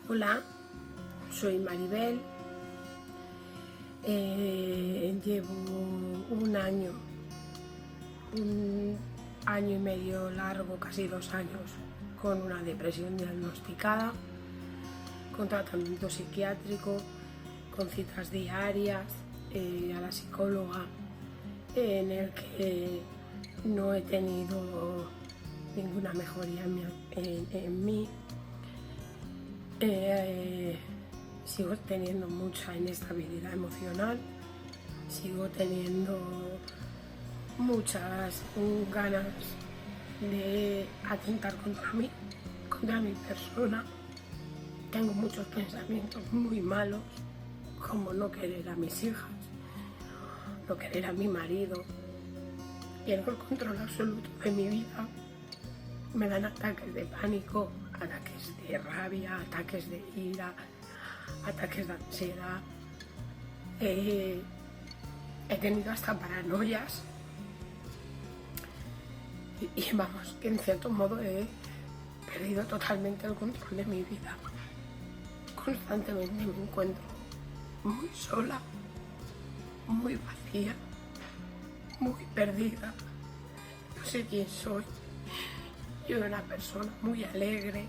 Hola, soy Maribel. Llevo un año y medio largo, casi 2 años, con una depresión diagnosticada, con tratamiento psiquiátrico, con citas diarias a la psicóloga, en el que no he tenido ninguna mejoría en mí. Sigo teniendo mucha inestabilidad emocional, sigo teniendo muchas ganas de atentar contra mí, contra mi persona. Tengo muchos pensamientos muy malos, como no querer a mis hijas, no querer a mi marido. Pierdo el control absoluto de mi vida. Me dan ataques de pánico, ataques de rabia, ataques de ira, ataques de ansiedad. He tenido hasta paranoias. Y vamos, que en cierto modo he perdido totalmente el control de mi vida. Constantemente me encuentro muy sola, muy vacía, muy perdida. No sé quién soy. Yo era una persona muy alegre,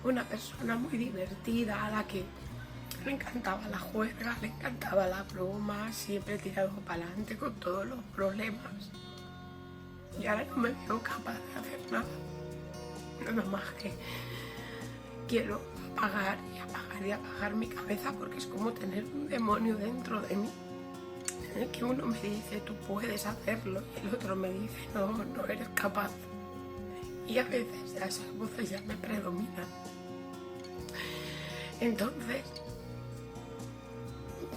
una persona muy divertida, a la que le encantaba la juerga, le encantaba la broma, siempre he tirado para adelante con todos los problemas. Y ahora no me veo capaz de hacer nada más que quiero apagar y apagar mi cabeza, porque es como tener un demonio dentro de mí, en el que uno me dice tú puedes hacerlo y el otro me dice no eres capaz. Y a veces ya esas voces ya me predominan. Entonces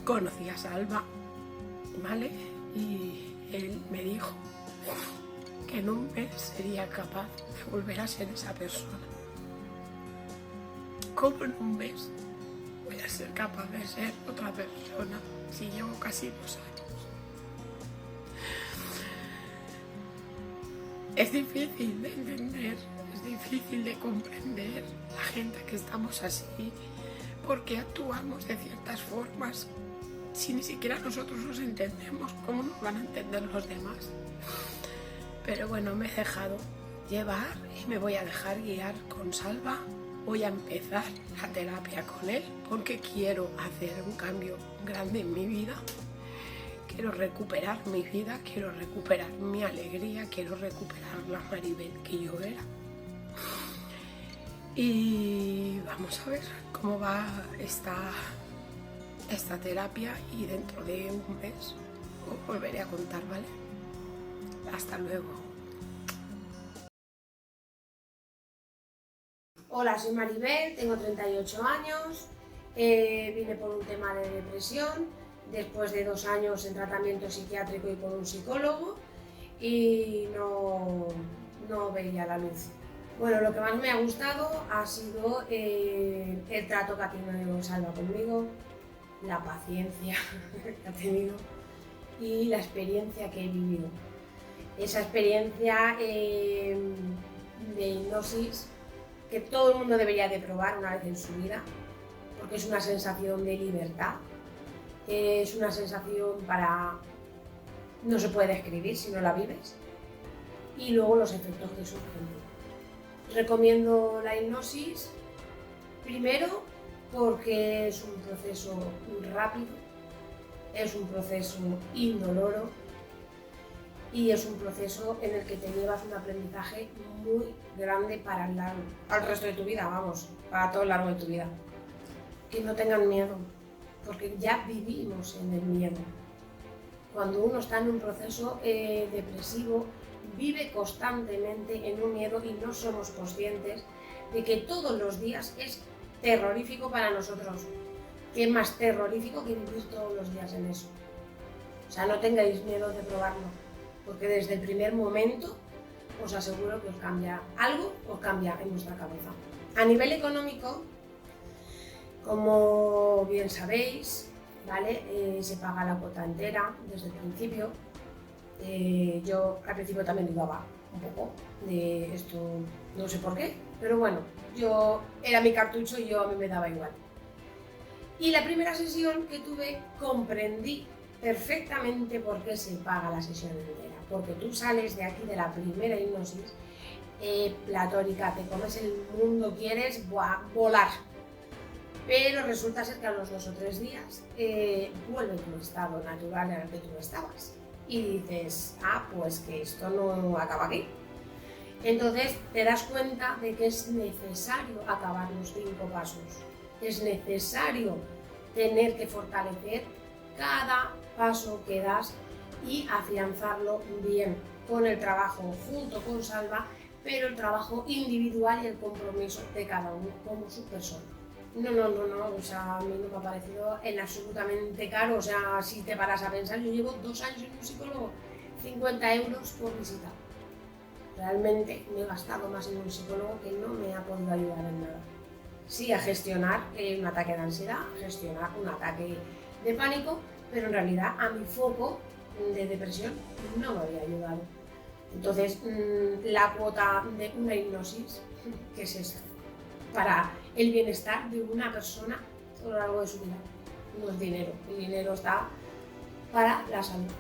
conocí a Salva, ¿vale? Y él me dijo que en un mes sería capaz de volver a ser esa persona. ¿Cómo en un mes voy a ser capaz de ser otra persona si llevo casi 2 años? Es difícil de entender, es difícil de comprender la gente que estamos así, porque actuamos de ciertas formas. Si ni siquiera nosotros nos entendemos, ¿cómo nos van a entender los demás? Pero bueno, me he dejado llevar y me voy a dejar guiar con Salva. Voy a empezar la terapia con él porque quiero hacer un cambio grande en mi vida. Quiero recuperar mi vida, quiero recuperar mi alegría, quiero recuperar la Maribel que yo era. Y vamos a ver cómo va esta terapia, y dentro de un mes os volveré a contar, ¿vale? Hasta luego. Hola, soy Maribel, tengo 38 años, vine por un tema de depresión, después de 2 años en tratamiento psiquiátrico y por un psicólogo, y no veía la luz. Bueno, lo que más me ha gustado ha sido el trato que ha tenido Salva conmigo, la paciencia que ha tenido y la experiencia que he vivido. Esa experiencia de hipnosis que todo el mundo debería de probar una vez en su vida, porque es una sensación de libertad, es una sensación no se puede describir si no la vives, y luego los efectos que surgen. Recomiendo la hipnosis, primero porque es un proceso rápido, es un proceso indoloro y es un proceso en el que te llevas un aprendizaje muy grande para el resto de tu vida, vamos, para todo el largo de tu vida. Que no tengan miedo, porque ya vivimos en el miedo. Cuando uno está en un proceso depresivo, vive constantemente en un miedo y no somos conscientes de que todos los días es terrorífico para nosotros. ¿Qué más terrorífico que vivir todos los días en eso? O sea, no tengáis miedo de probarlo, porque desde el primer momento os aseguro que algo os cambia en vuestra cabeza. A nivel económico, como bien sabéis, ¿vale? Se paga la cuota entera desde el principio. Yo al principio también dudaba, un poco de esto, no sé por qué, pero bueno, yo era mi cartucho y a mí me daba igual. Y la primera sesión que tuve comprendí perfectamente por qué se paga la sesión entera, porque tú sales de aquí de la primera hipnosis platónica, te comes el mundo, quieres volar, pero resulta ser que a los 2 o 3 días vuelve tu estado natural en el que tú estabas y dices, pues que esto no acaba aquí. Entonces te das cuenta de que es necesario acabar los 5 pasos, es necesario tener que fortalecer cada paso que das y afianzarlo bien con el trabajo junto con Salva, pero el trabajo individual y el compromiso de cada uno como su persona. No, o sea, a mí no me ha parecido en absolutamente caro, o sea, si te paras a pensar, yo llevo 2 años en un psicólogo, 50 euros por visita. Realmente me he gastado más en un psicólogo que no me ha podido ayudar en nada. Sí, a gestionar un ataque de ansiedad, a gestionar un ataque de pánico, pero en realidad a mi foco de depresión no me había ayudado. Entonces, la cuota de una hipnosis, ¿qué es eso? Para el bienestar de una persona a lo largo de su vida. No es dinero, el dinero está para la salud.